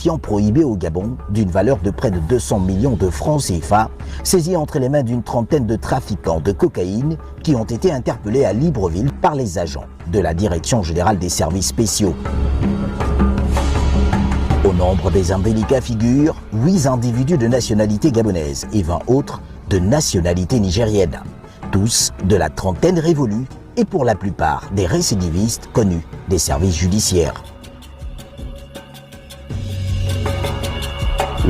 stupéfiants prohibés au Gabon d'une valeur de près de 200 millions de francs CFA, saisis entre les mains d'une trentaine de trafiquants de cocaïne qui ont été interpellés à Libreville par les agents de la Direction générale des services spéciaux. Au nombre des indélicats figurent 8 individus de nationalité gabonaise et 20 autres de nationalité nigérienne, tous de la trentaine révolue et pour la plupart des récidivistes connus des services judiciaires.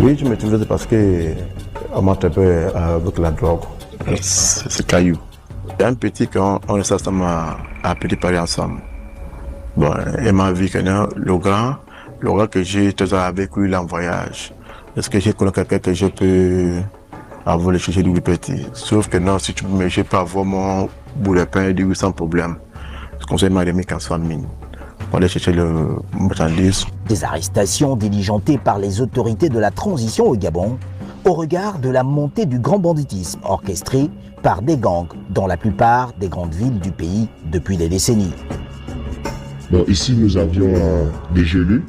Oui, je me trouvais parce qu'on m'a attrapé avec la drogue. C'est caillou. Il y a un petit qu'on m'a appelé parler ensemble. Bon, il m'a vu que le grand que j'ai toujours avec lui en voyage. Est-ce que j'ai connu quelqu'un que je peux avoir le chercher du petit? Sauf que non, si tu me je peux avoir mon bout de pain et sans problème. Ce conseil m'a remis qu'en soit mine. Pour aller chercher le marchandise. Des arrestations diligentées par les autorités de la transition au Gabon au regard de la montée du grand banditisme orchestré par des gangs dans la plupart des grandes villes du pays depuis des décennies. Bon, ici, nous avions des gelus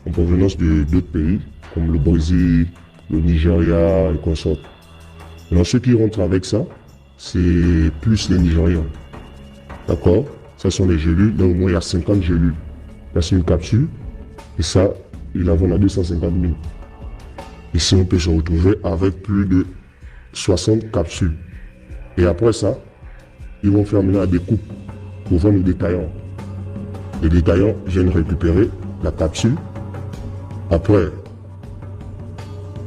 en provenance d'autres pays, comme le Brésil, le Nigeria et consorts. Alors, ceux qui rentrent avec ça, c'est plus les Nigérians. D'accord? Ça sont les gelus. Donc, au moins, il y a 50 gelus. Là, c'est une capsule. Et ça, ils la vendent à 250 000. Ici, on peut se retrouver avec plus de 60 capsules. Et après ça, ils vont faire maintenant des coupes pour vendre aux détaillants. Les détaillants viennent récupérer la capsule. Après,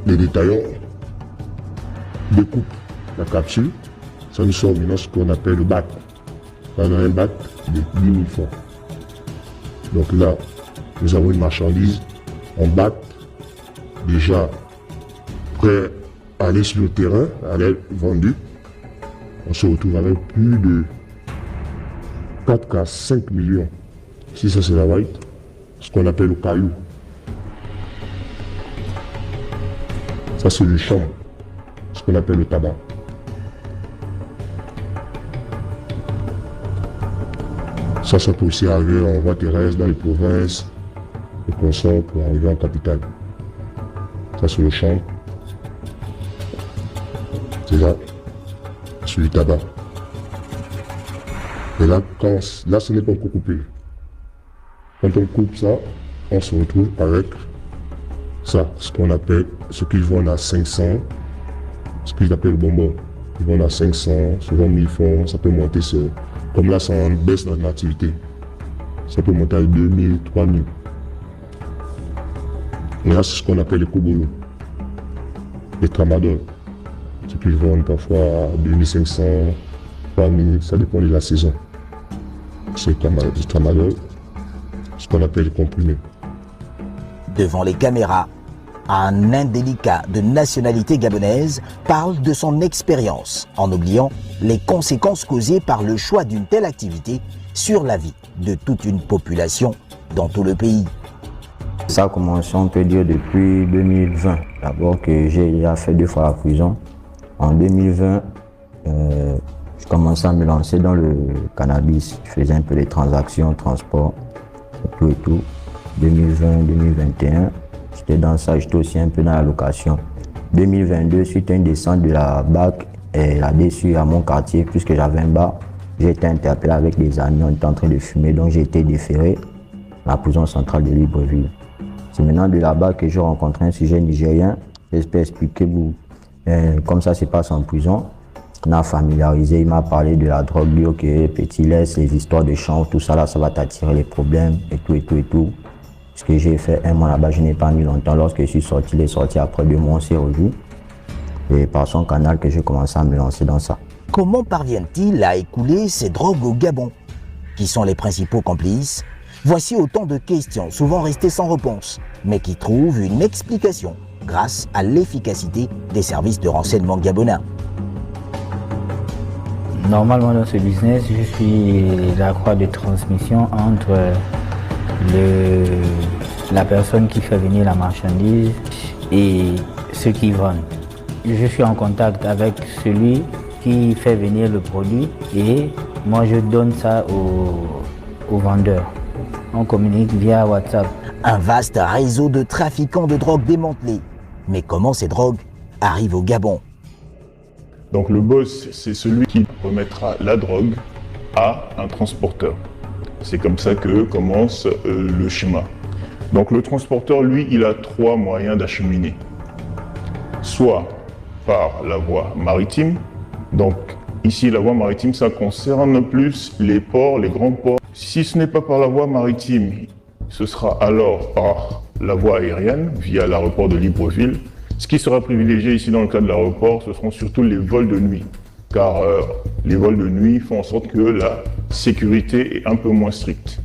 les détaillants découpent la capsule. Ça nous sort maintenant ce qu'on appelle le bac. On a un bac de 10 000 francs. Donc là, nous avons une marchandise en bac, déjà prêt à aller sur le terrain, à aller vendue. On se retrouve avec plus de 4 à 5 millions. Si ça c'est la white, ce qu'on appelle le caillou. Ça c'est le champ, ce qu'on appelle le tabac. Ça peut aussi arriver en voie terrestre dans les provinces, les consorts pour arriver en capitale. Ça c'est le champ. C'est là, c'est du tabac. Et là, là ce n'est pas encore coupé. Quand on coupe ça, on se retrouve avec ça, ce qu'on appelle, ce qu'ils vendent à 500, ce qu'ils appellent le bonbon. Ils vendent à 500, souvent 1000 francs, ça peut monter sur, comme là, ça en baisse dans l'activité. Ça peut monter à 2000, 3000. Et là, c'est ce qu'on appelle les kobolos, les tramadol. Ce qu'ils vendent parfois à 2500, 3000, ça dépend de la saison. C'est du tramadol, ce qu'on appelle les comprimés. Devant les caméras, un indélicat de nationalité gabonaise parle de son expérience en oubliant les conséquences causées par le choix d'une telle activité sur la vie de toute une population dans tout le pays. Ça a commencé, on peut dire, depuis 2020. D'abord que j'ai déjà fait 2 fois la prison. En 2020, je commençais à me lancer dans le cannabis. Je faisais un peu les transactions, transport, et tout. 2020, 2021, j'étais dans ça, j'étais aussi un peu dans la location. 2022, suite à une descente de la BAC et là-dessus à mon quartier, puisque j'avais un bar, j'ai été interpellé avec des amis, on était en train de fumer, donc j'ai été déféré à la prison centrale de Libreville. C'est maintenant de là-bas que j'ai rencontré un sujet nigérien, j'espère expliquer vous. Comme ça se passe en prison, on a familiarisé, il m'a parlé de la drogue, dit ok, petit laisse, les histoires de change, tout ça là, ça va t'attirer les problèmes et tout et tout et tout. Ce que j'ai fait 1 mois là-bas, je n'ai pas mis longtemps. Lorsque je suis sorti, il est sorti après 2 mois, on s'est revus. Et par son canal que j'ai commencé à me lancer dans ça. Comment parviennent-ils à écouler ces drogues au Gabon? Qui sont les principaux complices? Voici autant de questions, souvent restées sans réponse, mais qui trouvent une explication grâce à l'efficacité des services de renseignement gabonais. Normalement dans ce business, je suis la croix de transmission entre la personne qui fait venir la marchandise et ceux qui vendent. Je suis en contact avec celui qui fait venir le produit et moi je donne ça au vendeur. On communique via WhatsApp. Un vaste réseau de trafiquants de drogue démantelé. Mais comment ces drogues arrivent au Gabon? Donc le boss, c'est celui qui remettra la drogue à un transporteur. C'est comme ça que commence le schéma. Donc le transporteur, lui, il a 3 moyens d'acheminer. Soit par la voie maritime. Donc ici, la voie maritime, ça concerne plus les ports, les grands ports. Si ce n'est pas par la voie maritime, ce sera alors par la voie aérienne, via l'aéroport de Libreville. Ce qui sera privilégié ici dans le cas de l'aéroport, ce seront surtout les vols de nuit. Car les vols de nuit font en sorte que la sécurité est un peu moins stricte.